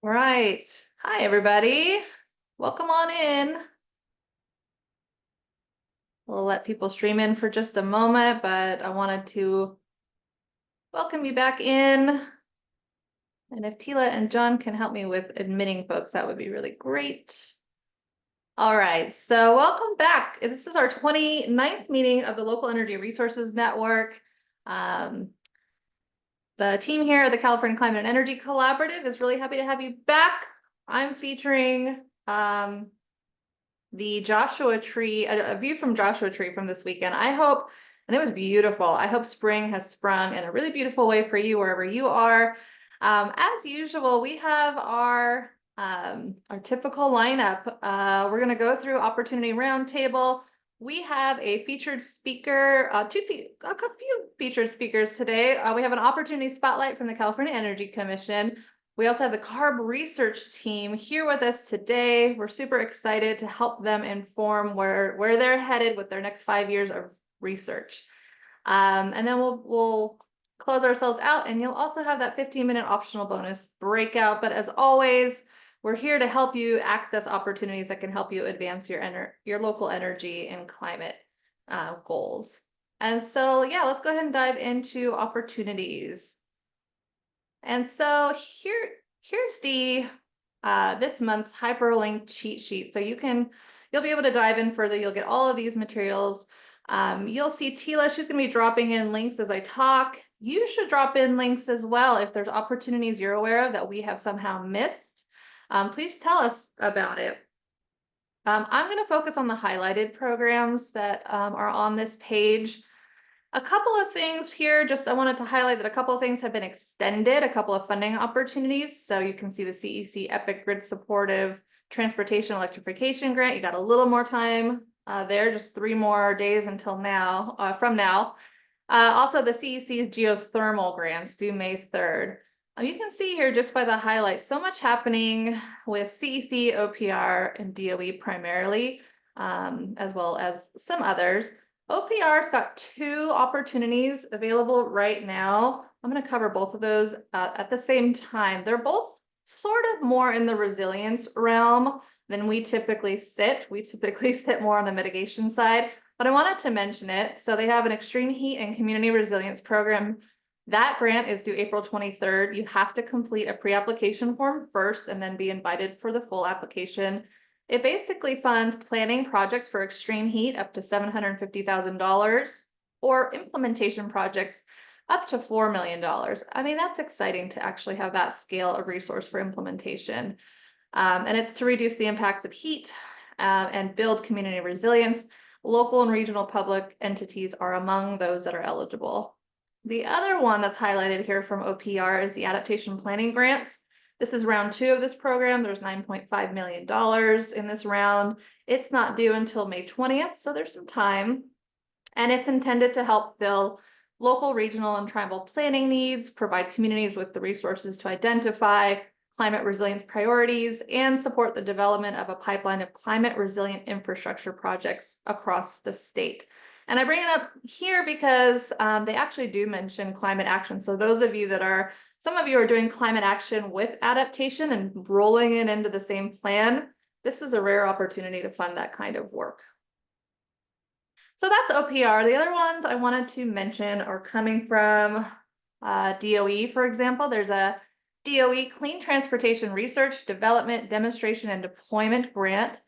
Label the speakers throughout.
Speaker 1: Right. Hi, everybody. Welcome on in. We'll let people stream in for just a moment, but I wanted to welcome you back in. And if Tila and John can help me with admitting folks, that would be really great. All right, so welcome back. This is our 29th meeting of the Local Energy Resources Network. The team here at the California Climate and Energy Collaborative is really happy to have you back. I'm featuring the Joshua Tree, a view from Joshua Tree from this weekend. I hope, and it was beautiful. I hope spring has sprung in a really beautiful way for you wherever you are. As usual, we have our typical lineup. We're going to go through Opportunity Roundtable. We have a featured speaker, a few featured speakers today. We have an Opportunity Spotlight from the California Energy Commission. We also have the CARB Research Team here with us today. We're super excited to help them inform where they're headed with their next 5 years of research. And then we'll close ourselves out, and you'll also have that 15-minute optional bonus breakout. But as always, we're here to help you access opportunities that can help you advance your local energy and climate goals. And so, yeah, let's go ahead and dive into opportunities. And so here's the this month's hyperlinked cheat sheet. So you'll be able to dive in further. You'll get all of these materials. You'll see Tila, she's going to be dropping in links as I talk. You should drop in links as well if there's opportunities you're aware of that we have somehow missed. Please tell us about it. I'm going to focus on the highlighted programs that are on this page. A couple of things here, I wanted to highlight that a couple of things have been extended, a couple of funding opportunities. So you can see the CEC EPIC Grid Supportive Transportation Electrification Grant. You got a little more time there, just 3 more days until now, from now. Also the CEC's geothermal grants due May 3rd. You can see here just by the highlights, so much happening with CEC, OPR, and DOE primarily, as well as some others. OPR's got 2 opportunities available right now. I'm going to cover both of those at the same time. They're both sort of more in the resilience realm than we typically sit. We typically sit more on the mitigation side, but I wanted to mention it. So they have an extreme heat and community resilience program. That grant is due April 23rd. You have to complete a pre-application form first and then be invited for the full application. It basically funds planning projects for extreme heat up to $750,000 or implementation projects up to $4 million. I mean, that's exciting to actually have that scale of resource for implementation. And it's to reduce the impacts of heat and build community resilience. Local and regional public entities are among those that are eligible. The other one that's highlighted here from OPR is the adaptation planning grants. This is round 2 of this program. There's $9.5 million in this round. It's not due until May 20th, so there's some time. And it's intended to help fill local, regional, and tribal planning needs, provide communities with the resources to identify climate resilience priorities, and support the development of a pipeline of climate resilient infrastructure projects across the state. And I bring it up here because they actually do mention climate action. So those of you some of you are doing climate action with adaptation and rolling it into the same plan. This is a rare opportunity to fund that kind of work. So that's OPR. The other ones I wanted to mention are coming from DOE, for example. There's a DOE Clean Transportation Research, Development, Demonstration, and Deployment Grant.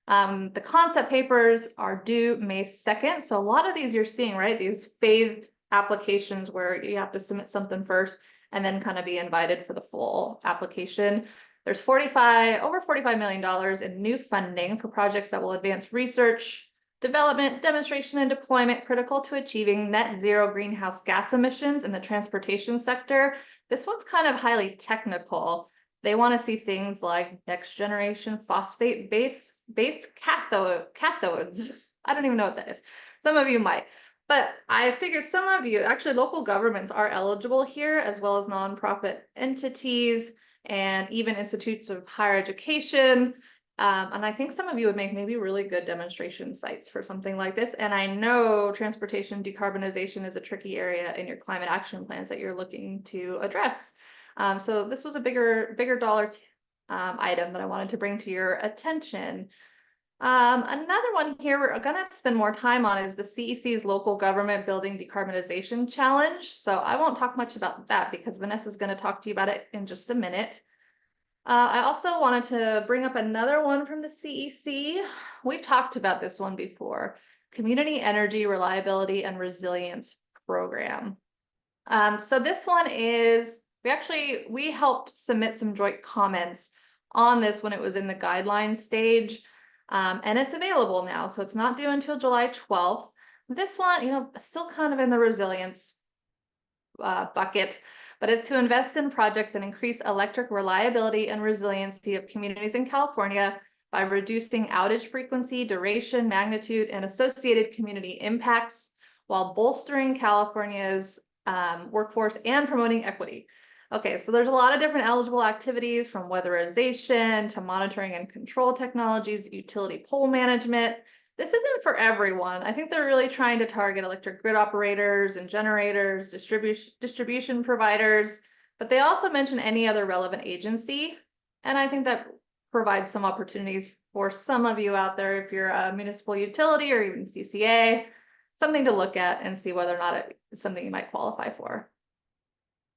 Speaker 1: The concept papers are due May 2nd. So a lot of these you're seeing, right? These phased applications where you have to submit something first and then kind of be invited for the full application. There's over $45 million in new funding for projects that will advance research, development, demonstration, and deployment critical to achieving net zero greenhouse gas emissions in the transportation sector. This one's kind of highly technical. They want to see things like next generation phosphate-based cathodes. I don't even know what that is. Some of you might. But I figured some of you, actually local governments are eligible here, as well as nonprofit entities and even institutes of higher education. And I think some of you would make maybe really good demonstration sites for something like this. And I know transportation decarbonization is a tricky area in your climate action plans that you're looking to address. So this was a bigger dollar item that I wanted to bring to your attention. Another one here we're going to spend more time on is the CEC's Local Government Building Decarbonization Challenge. So I won't talk much about that because Vanessa's going to talk to you about it in just a minute. I also wanted to bring up another one from the CEC. We've talked about this one before, Community Energy Reliability and Resilience Program. So this one is, we helped submit some joint comments on this when it was in the guidelines stage, and it's available now. So it's not due until July 12th. This one, still kind of in the resilience bucket, but it's to invest in projects and increase electric reliability and resiliency of communities in California by reducing outage frequency, duration, magnitude, and associated community impacts while bolstering California's workforce and promoting equity. Okay, so there's a lot of different eligible activities from weatherization to monitoring and control technologies, utility pole management. This isn't for everyone. I think they're really trying to target electric grid operators and generators, distribution providers, but they also mention any other relevant agency. And I think that provides some opportunities for some of you out there, if you're a municipal utility or even CCA, something to look at and see whether or not it's something you might qualify for.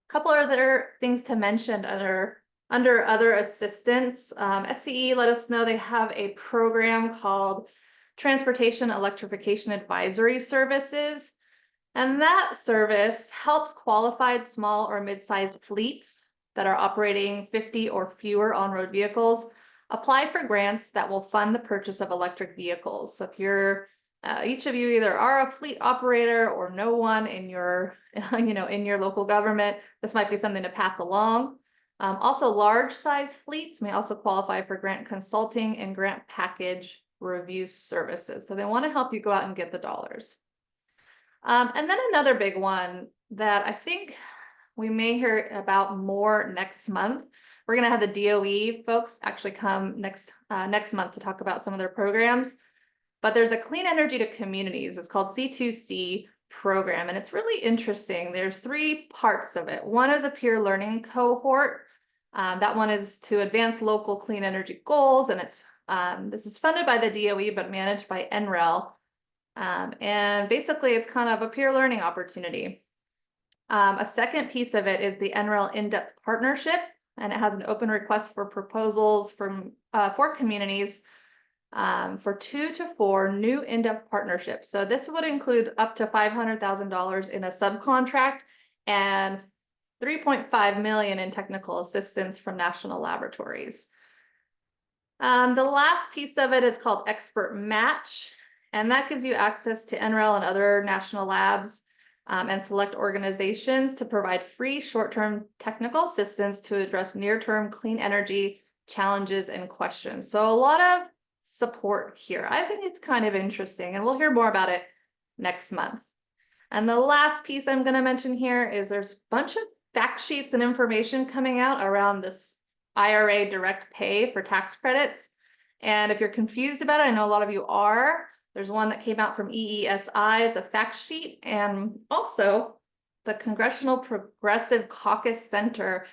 Speaker 1: A couple other things to mention under other assistance. SCE let us know they have a program called Transportation Electrification Advisory Services. And that service helps qualified small or mid-sized fleets that are operating 50 or fewer on-road vehicles apply for grants that will fund the purchase of electric vehicles. So if you're each of you either are a fleet operator or know one in your, in your local government, this might be something to pass along. Also, large size fleets may also qualify for grant consulting and grant package review services. So they want to help you go out and get the dollars. And then another big one that I think we may hear about more next month. We're going to have the DOE folks actually come next month to talk about some of their programs. But there's a Clean Energy to Communities. It's called C2C program, and it's really interesting. There's 3 parts of it. One is a peer learning cohort. That one is to advance local clean energy goals, and it's this is funded by the DOE but managed by NREL. And basically, it's kind of a peer learning opportunity. A second piece of it is the NREL in-depth partnership, and it has an open request for proposals from for communities for 2 to 4 new in-depth partnerships. So this would include up to $500,000 in a subcontract and $3.5 million in technical assistance from national laboratories. The last piece of it is called Expert Match, and that gives you access to NREL and other national labs and select organizations to provide free short-term technical assistance to address near-term clean energy challenges and questions. So a lot of support here. I think it's kind of interesting, and we'll hear more about it next month. And the last piece I'm going to mention here is there's a bunch of fact sheets and information coming out around this IRA direct pay for tax credits. And if you're confused about it, I know a lot of you are. There's one that came out from EESI. It's a fact sheet. And also the Congressional Progressive Caucus Center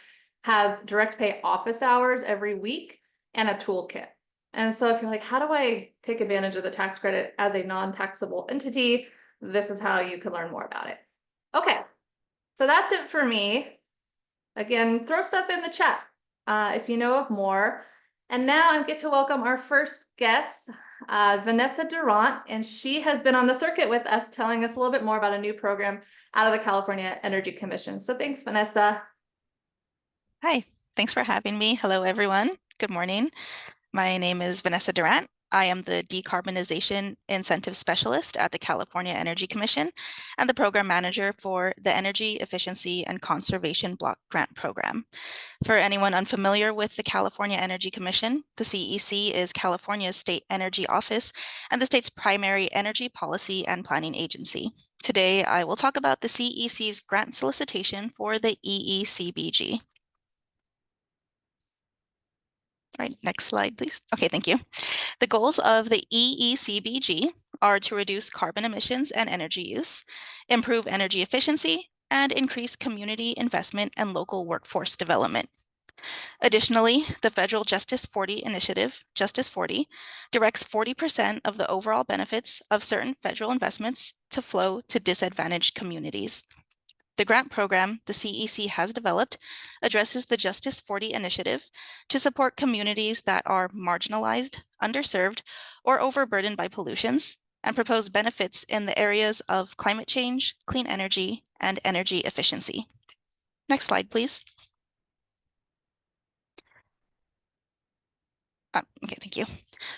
Speaker 1: has direct pay office hours every week and a toolkit. And so if you're like, how do I take advantage of the tax credit as a non-taxable entity? This is how you can learn more about it. Okay, so that's it for me. Again, throw stuff in the chat if you know of more. And now I get to welcome our first guest, Vanessa Durant, and she has been on the circuit with us telling us a little bit more about a new program out of the California Energy Commission. So thanks, Vanessa.
Speaker 2: Hi, thanks for having me. Hello, everyone. Good morning. My name is Vanessa Durant. I am the Decarbonization Incentive Specialist at the California Energy Commission and the Program Manager for the Energy Efficiency and Conservation Block Grant Program. For anyone unfamiliar with the California Energy Commission, the CEC is California's state energy office and the state's primary energy policy and planning agency. Today, I will talk about the CEC's grant solicitation for the EECBG. All right, next slide, please. Okay, thank you. The goals of the EECBG are to reduce carbon emissions and energy use, improve energy efficiency, and increase community investment and local workforce development. Additionally, the federal Justice 40 initiative, Justice 40, directs 40% of the overall benefits of certain federal investments to flow to disadvantaged communities. The grant program the CEC has developed addresses the Justice 40 initiative to support communities that are marginalized, underserved, or overburdened by pollutions, and propose benefits in the areas of climate change, clean energy, and energy efficiency. Next slide, please. Okay, thank you.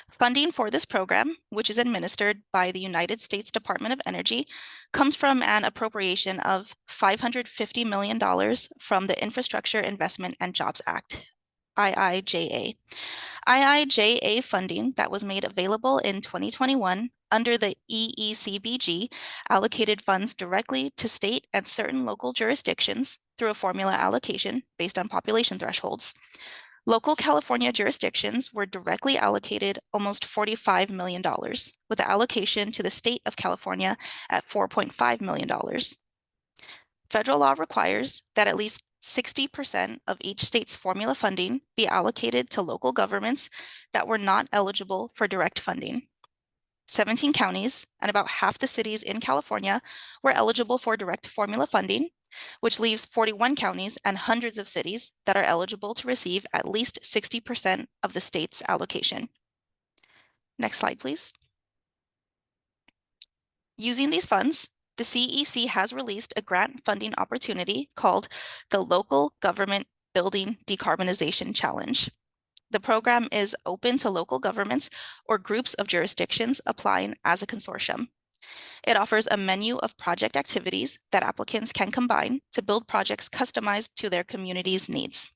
Speaker 2: Funding for this program, which is administered by the United States Department of Energy, comes from an appropriation of $550 million from the Infrastructure Investment and Jobs Act, IIJA. IIJA funding that was made available in 2021 under the EECBG allocated funds directly to state and certain local jurisdictions through a formula allocation based on population thresholds. Local California jurisdictions were directly allocated almost $45 million, with the allocation to the state of California at $4.5 million. Federal law requires that at least 60% of each state's formula funding be allocated to local governments that were not eligible for direct funding. 17 counties and about half the cities in California were eligible for direct formula funding, which leaves 41 counties and hundreds of cities that are eligible to receive at least 60% of the state's allocation. Next slide, please. Using these funds, the CEC has released a grant funding opportunity called the Local Government Building Decarbonization Challenge. The program is open to local governments or groups of jurisdictions applying as a consortium. It offers a menu of project activities that applicants can combine to build projects customized to their community's needs.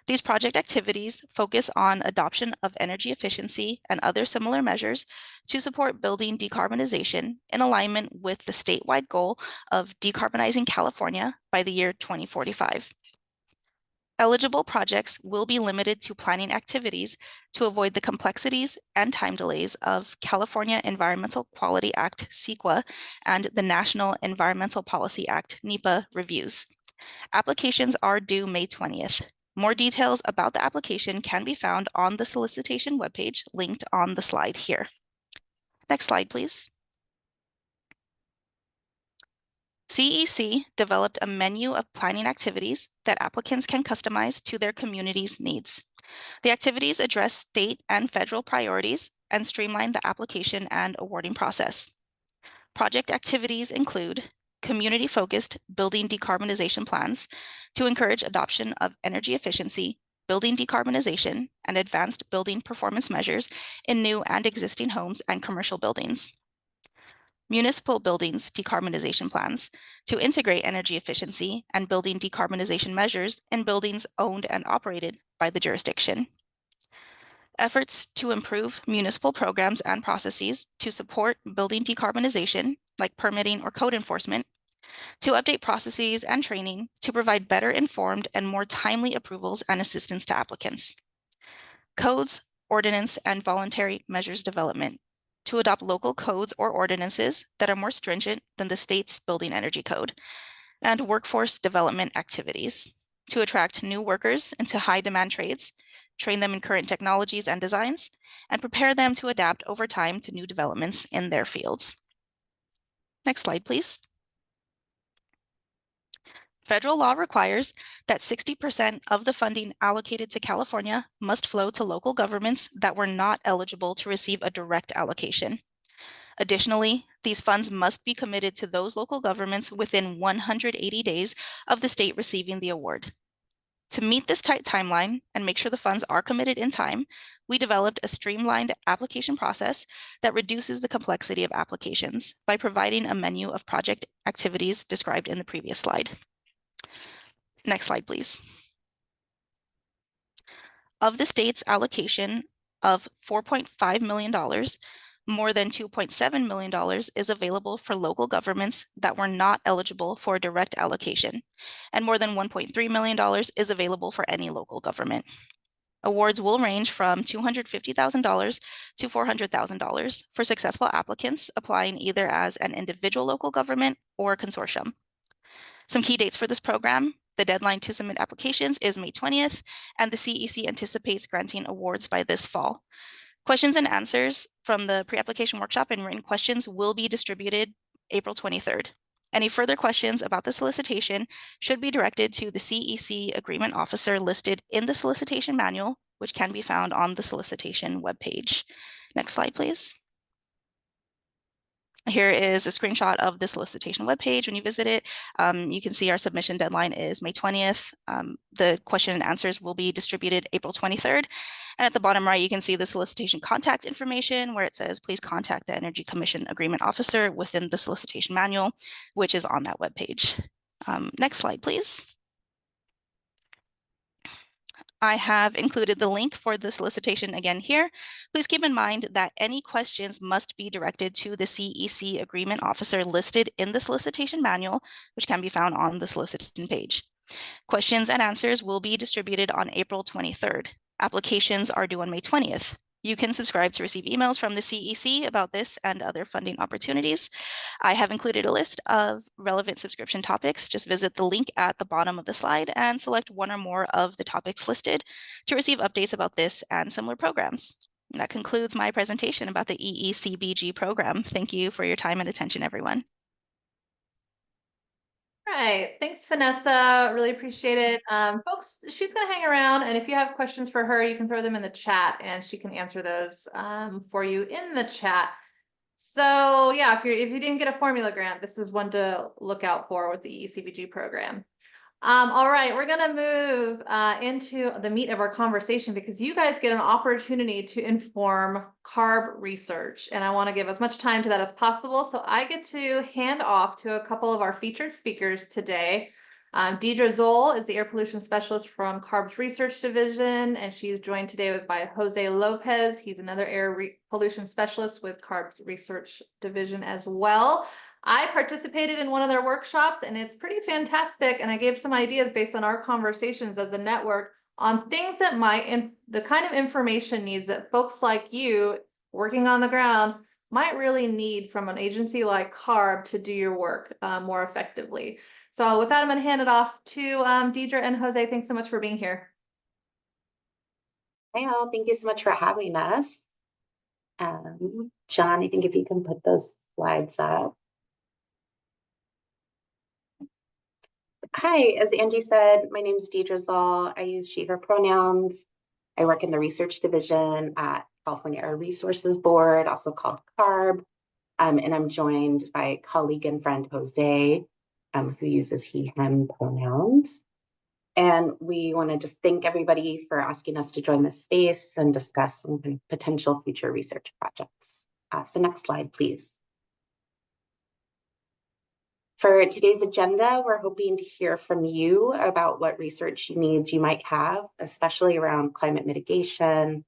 Speaker 2: These project activities focus on adoption of energy efficiency and other similar measures to support building decarbonization in alignment with the statewide goal of decarbonizing California by the year 2045. Eligible projects will be limited to planning activities to avoid the complexities and time delays of California Environmental Quality Act, CEQA, and the National Environmental Policy Act, NEPA reviews. Applications are due May 20th. More details about the application can be found on the solicitation webpage linked on the slide here. Next slide, please. CEC developed a menu of planning activities that applicants can customize to their community's needs. The activities address state and federal priorities and streamline the application and awarding process. Project activities include community-focused building decarbonization plans to encourage adoption of energy efficiency, building decarbonization, and advanced building performance measures in new and existing homes and commercial buildings. Municipal buildings decarbonization plans to integrate energy efficiency and building decarbonization measures in buildings owned and operated by the jurisdiction. Efforts to improve municipal programs and processes to support building decarbonization, like permitting or code enforcement, to update processes and training to provide better informed and more timely approvals and assistance to applicants. Codes, ordinance, and voluntary measures development to adopt local codes or ordinances that are more stringent than the state's building energy code, and workforce development activities to attract new workers into high demand trades, train them in current technologies and designs, and prepare them to adapt over time to new developments in their fields. Next slide, please. Federal law requires that 60% of the funding allocated to California must flow to local governments that were not eligible to receive a direct allocation. Additionally, these funds must be committed to those local governments within 180 days of the state receiving the award. To meet this tight timeline and make sure the funds are committed in time, we developed a streamlined application process that reduces the complexity of applications by providing a menu of project activities described in the previous slide. Next slide, please. Of the state's allocation of $4.5 million, more than $2.7 million is available for local governments that were not eligible for a direct allocation, and more than $1.3 million is available for any local government. Awards will range from $250,000 to $400,000 for successful applicants applying either as an individual local government or a consortium. Some key dates for this program The deadline to submit applications is May 20th, and the CEC anticipates granting awards by this fall. Questions and answers from the pre-application workshop and written questions will be distributed April 23rd. Any further questions about the solicitation should be directed to the CEC agreement officer listed in the solicitation manual, which can be found on the solicitation webpage. Next slide, please. Here is a screenshot of the solicitation webpage. When you visit it, you can see our submission deadline is May 20th. The question and answers will be distributed April 23rd. And at the bottom right, you can see the solicitation contact information where it says, please contact the Energy Commission Agreement Officer within the solicitation manual, which is on that webpage. Next slide, please. I have included the link for the solicitation again here. Please keep in mind that any questions must be directed to the CEC agreement officer listed in the solicitation manual, which can be found on the solicitation page. Questions and answers will be distributed on April 23rd. Applications are due on May 20th. You can subscribe to receive emails from the CEC about this and other funding opportunities. I have included a list of relevant subscription topics. Just visit the link at the bottom of the slide and select one or more of the topics listed to receive updates about this and similar programs. And that concludes my presentation about the EECBG program. Thank you for your time and attention, everyone.
Speaker 1: All right, thanks, Vanessa. Really appreciate it. Folks, she's going to hang around, and if you have questions for her, you can throw them in the chat, and she can answer those for you in the chat. So yeah, if you didn't get a formula grant, this is one to look out for with the ECBG program. All right, we're gonna move into the meat of our conversation because you guys get an opportunity to inform CARB research, and I want to give as much time to that as possible. So I get to hand off to a couple of our featured speakers today. Deidre Zoll is the air pollution specialist from CARB's research division, and she's joined today by Jose Lopez. He's another air pollution specialist with CARB's research division as well. I participated in one of their workshops, and it's pretty fantastic. And I gave some ideas based on our conversations as a network on things that the kind of information needs that folks like you working on the ground might really need from an agency like CARB to do your work more effectively. So with that, I'm going to hand it off to Deidre and Jose. Thanks so much for being here.
Speaker 3: Hey all, thank you so much for having us. John, I think if you can put those slides up. Hi, as Angie said, my name is Deidre Zoll. I use she, her pronouns. I work in the research division at California Air Resources Board, also called CARB. And I'm joined by a colleague and friend, Jose, who uses he, him pronouns. And we want to just thank everybody for asking us to join this space and discuss some potential future research projects. So next slide, please. For today's agenda, we're hoping to hear from you about what research needs you might have, especially around climate mitigation,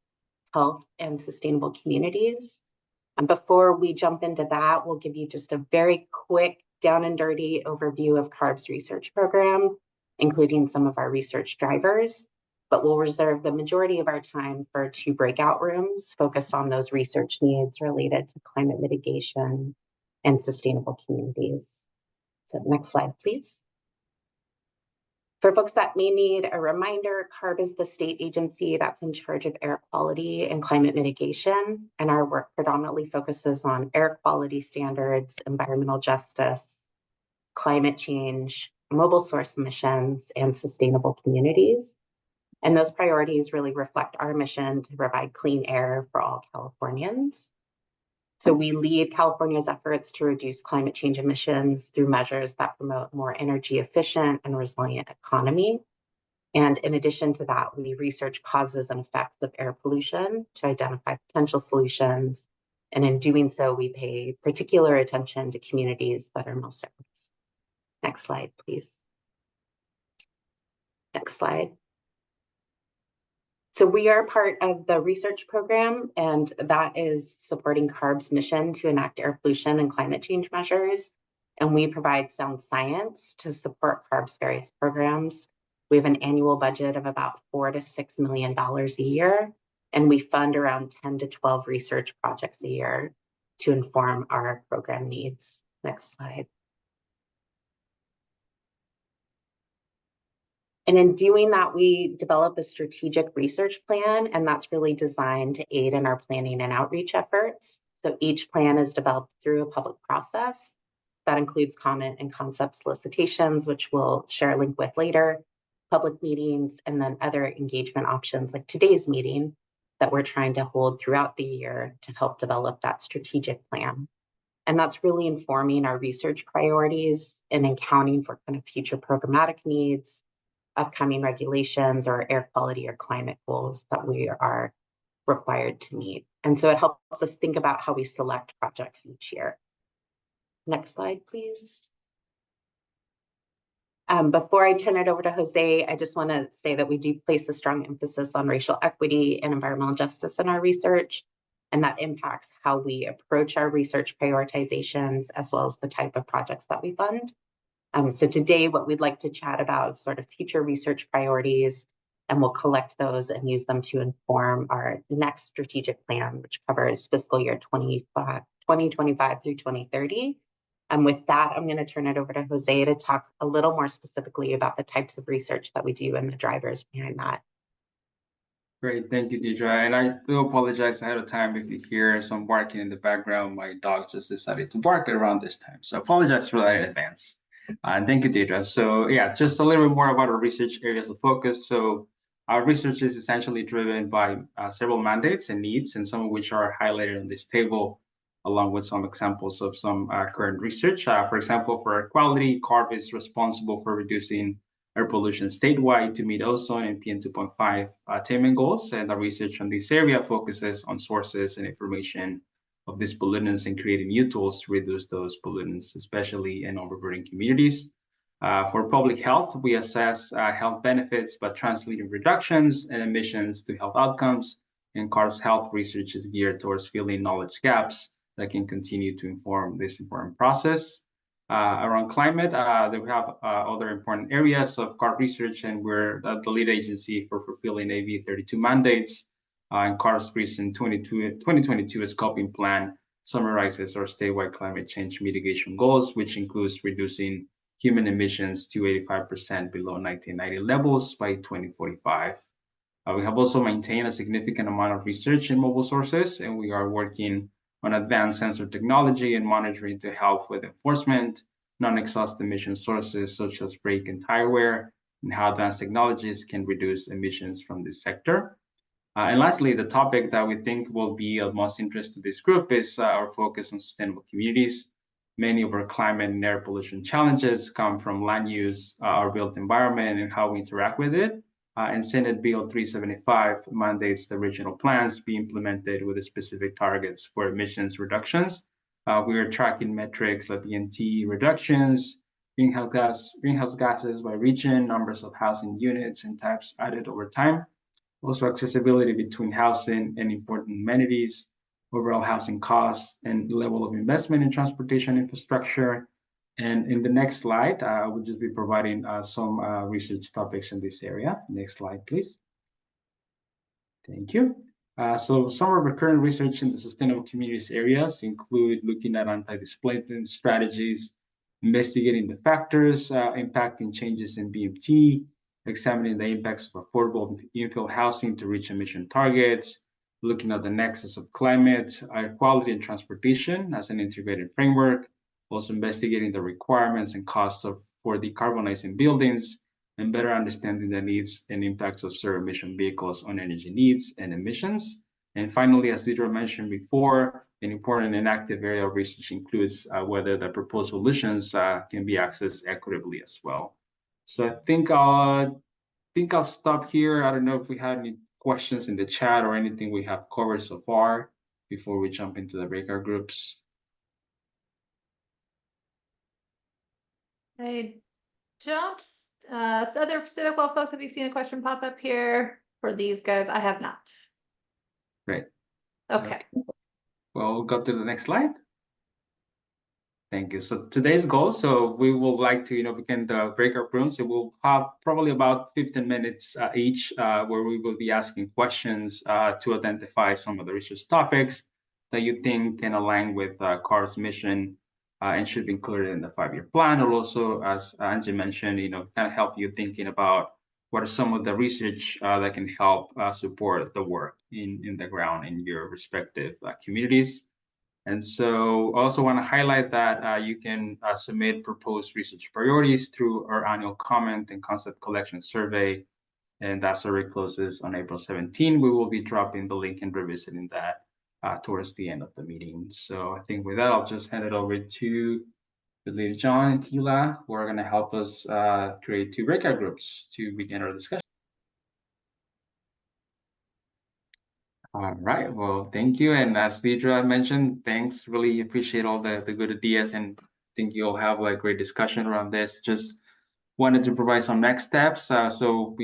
Speaker 3: health, and sustainable communities. And before we jump into that, we'll give you just a very quick down and dirty overview of CARB's research program, including some of our research drivers, but we'll reserve the majority of our time for 2 breakout rooms focused on those research needs related to climate mitigation and sustainable communities. So next slide, please. For folks that may need a reminder, CARB is the state agency that's in charge of air quality and climate mitigation, and our work predominantly focuses on air quality standards, environmental justice, climate change, mobile source emissions, and sustainable communities. And those priorities really reflect our mission to provide clean air for all Californians. So we lead California's efforts to reduce climate change emissions through measures that promote more energy efficient and resilient economy. And in addition to that, we research causes and effects of air pollution to identify potential solutions. And in doing so, we pay particular attention to communities that are most at risk. Next slide, please. Next slide. So we are part of the research program, and that is supporting CARB's mission to enact air pollution and climate change measures. And we provide sound science to support CARB's various programs. We have an annual budget of about $4 to $6 million a year, and we fund around 10 to 12 research projects a year to inform our program needs. Next slide. And in doing that, we develop a strategic research plan, and that's really designed to aid in our planning and outreach efforts. So each plan is developed through a public process that includes comment and concept solicitations, which we'll share a link with later, public meetings, and then other engagement options like today's meeting that we're trying to hold throughout the year to help develop that strategic plan. And that's really informing our research priorities and accounting for kind of future programmatic needs, upcoming regulations, or air quality or climate goals that we are required to meet. And so it helps us think about how we select projects each year. Next slide, please. Before I turn it over to Jose, I just want to say that we do place a strong emphasis on racial equity and environmental justice in our research, and that impacts how we approach our research prioritizations as well as the type of projects that we fund. So today, what we'd like to chat about is sort of future research priorities, and we'll collect those and use them to inform our next strategic plan, which covers fiscal year 2025 through 2030. And with that, I'm going to turn it over to Jose to talk a little more specifically about the types of research that we do and the drivers behind that.
Speaker 4: Great, thank you, Deidre. And I do apologize ahead of time if you hear some barking in the background. My dog just decided to bark around this time, so apologize for that in advance. And thank you, Deidre. So yeah, just a little bit more about our research areas of focus. So our research is essentially driven by several mandates and needs, and some of which are highlighted on this table, along with some examples of some current research. For example, for air quality, CARB is responsible for reducing air pollution statewide to meet ozone and PM2.5 attainment goals. And the research on this area focuses on sources and information of these pollutants and creating new tools to reduce those pollutants, especially in overburden communities. For public health, we assess health benefits by translating reductions and emissions to health outcomes. And CARB's health research is geared towards filling knowledge gaps that can continue to inform this important process. Around climate, we have other important areas of CARB research, and we're the lead agency for fulfilling AV32 mandates. And CARB's recent 2022 scoping plan summarizes our statewide climate change mitigation goals, which includes reducing human emissions to 85% below 1990 levels by 2045. We have also maintained a significant amount of research in mobile sources, and we are working on advanced sensor technology and monitoring to help with enforcement, non-exhaust emission sources such as brake and tire wear, and how advanced technologies can reduce emissions from this sector. And lastly, the topic that we think will be of most interest to this group is our focus on sustainable communities. Many of our climate and air pollution challenges come from land use, our built environment, and how we interact with it. And Senate Bill 375 mandates the regional plans be implemented with specific targets for emissions reductions. We are tracking metrics like BNT reductions, greenhouse gases by region, numbers of housing units and types added over time. Also accessibility between housing and important amenities, overall housing costs, and level of investment in transportation infrastructure. And in the next slide, I will just be providing some research topics in this area. Next slide, please. Thank you. So some of our current research in the sustainable communities areas include looking at anti-displacement strategies, investigating the factors impacting changes in BMT, examining the impacts of affordable infill housing to reach emission targets, looking at the nexus of climate, air quality, and transportation as an integrated framework, also investigating the requirements and costs for decarbonizing buildings, and better understanding the needs and impacts of zero-emission vehicles on energy needs and emissions. And finally, as Deidre mentioned before, an important and active area of research includes whether the proposed solutions can be accessed equitably as well. So I think I'll stop here. I don't know if we had any questions in the chat or anything we have covered so far before we jump into the breakout groups.
Speaker 1: I don't. So other Civic Well folks, have you seen a question pop up here for these guys? I have not.
Speaker 4: Great.
Speaker 1: Okay.
Speaker 4: Well, we'll go to the next slide. Thank you. So today's goal, so we would like to, begin the breakout room. So we'll have probably about 15 minutes each where we will be asking questions to identify some of the research topics that you think can align with CARB's mission and should be included in the 5-year plan. Or also, as Angie mentioned, kind of help you thinking about what are some of the research that can help support the work in the ground in your respective communities. And so I also want to highlight that you can submit proposed research priorities through our annual comment and concept collection survey. And that survey closes on April 17. We will be dropping the link and revisiting that towards the end of the meeting. So I think with that, I'll just hand it over to I believe John and Tila, who are going to help us create 2 breakout groups to begin our discussion. All right, well, thank you. And as Deidre mentioned, thanks. Really appreciate all the good ideas, and think you'll have a great discussion around this. Just wanted to provide some next steps. So,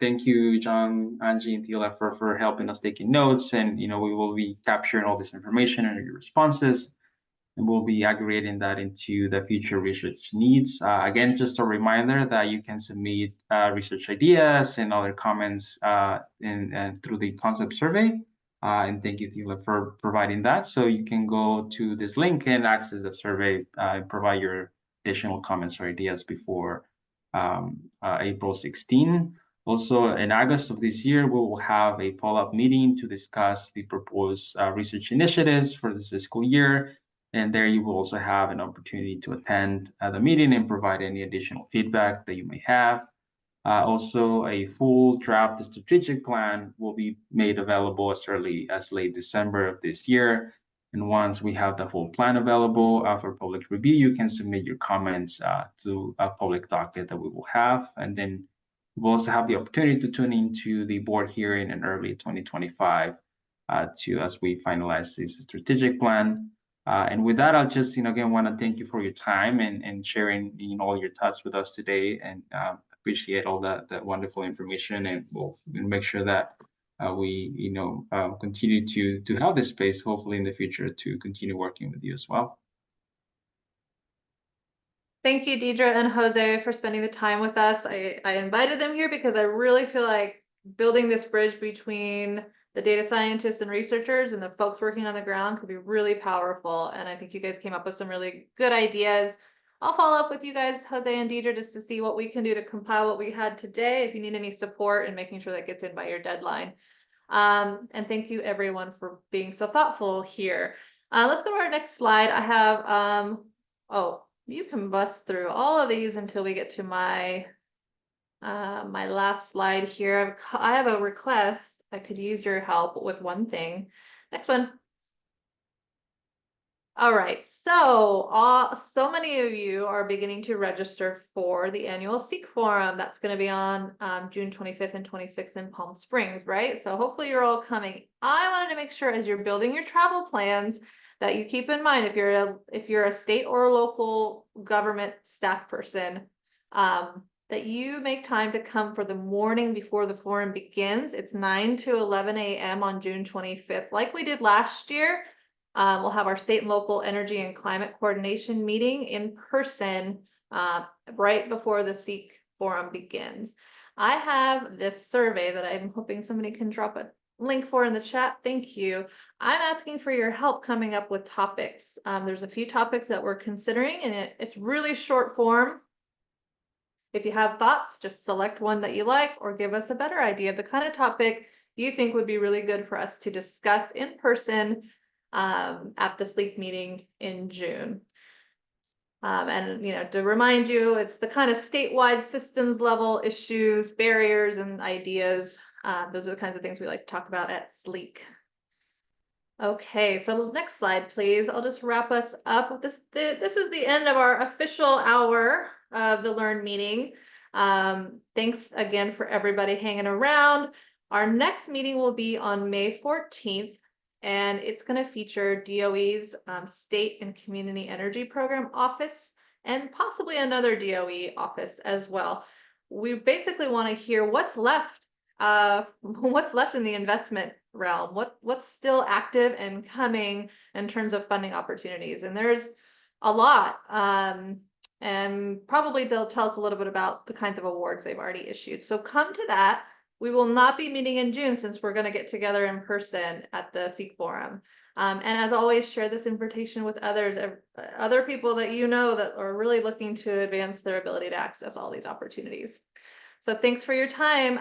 Speaker 4: thank you, John, Angie, and Tila for helping us taking notes. And, we will be capturing all this information and your responses, and we'll be aggregating that into the future research needs. Again, just a reminder that you can submit research ideas and other comments through the concept survey. And thank you, Tila, for providing that. So you can go to this link and access the survey and provide your additional comments or ideas before April 16. Also, in August of this year, we will have a follow-up meeting to discuss the proposed research initiatives for this fiscal year. And there you will also have an opportunity to attend the meeting and provide any additional feedback that you may have. Also, a full draft strategic plan will be made available as early as late December of this year. And once we have the full plan available for public review, you can submit your comments to a public docket that we will have. And then we'll also have the opportunity to tune into the board hearing in early 2025 as we finalize this strategic plan. And with that, I'll just, again, want to thank you for your time and sharing, all your thoughts with us today, and appreciate all that wonderful information. And we'll make sure that we, continue to have this space, hopefully in the future, to continue working with you as well.
Speaker 1: Thank you, Deidre and Jose, for spending the time with us. I invited them here because I really feel like building this bridge between the data scientists and researchers and the folks working on the ground could be really powerful. And I think you guys came up with some really good ideas. I'll follow up with you guys, Jose and Deidre, just to see what we can do to compile what we had today, if you need any support in making sure that gets in by your deadline. And thank you everyone for being so thoughtful here. Let's go to our next slide. I have, you can bust through all of these until we get to my my last slide here. I have a request. I could use your help with one thing. Next one. All right, so many of you are beginning to register for the annual CEC Forum. That's going to be on June 25th and 26th in Palm Springs, right? So hopefully you're all coming. I wanted to make sure as you're building your travel plans that you keep in mind, if you're a state or local government staff person, that you make time to come for the morning before the forum begins. It's 9 to 11 a.m. on June 25th, like we did last year. We'll have our state and local energy and climate coordination meeting in person right before the CEC forum begins. I have this survey that I'm hoping somebody can drop a link for in the chat. Thank you. I'm asking for your help coming up with topics. There's a few topics that we're considering, and it's really short form. If you have thoughts, just select one that you like or give us a better idea of the kind of topic you think would be really good for us to discuss in person at the SLEEK meeting in June. And to remind you, it's the kind of statewide systems level issues, barriers, and ideas. Those are the kinds of things we like to talk about at SLEEK. Okay, so next slide, please. I'll just wrap us up. This is the end of our official hour of the Learn meeting. Thanks again for everybody hanging around. Our next meeting will be on May 14th, and it's going to feature DOE's State and Community Energy Program Office and possibly another DOE office as well. We basically want to hear what's left in the investment realm, what's still active and coming in terms of funding opportunities. And there's a lot. And probably they'll tell us a little bit about the kinds of awards they've already issued. So come to that. We will not be meeting in June since we're going to get together in person at the CEC Forum. And as always, share this invitation with others, other people that you know that are really looking to advance their ability to access all these opportunities. So thanks for your time.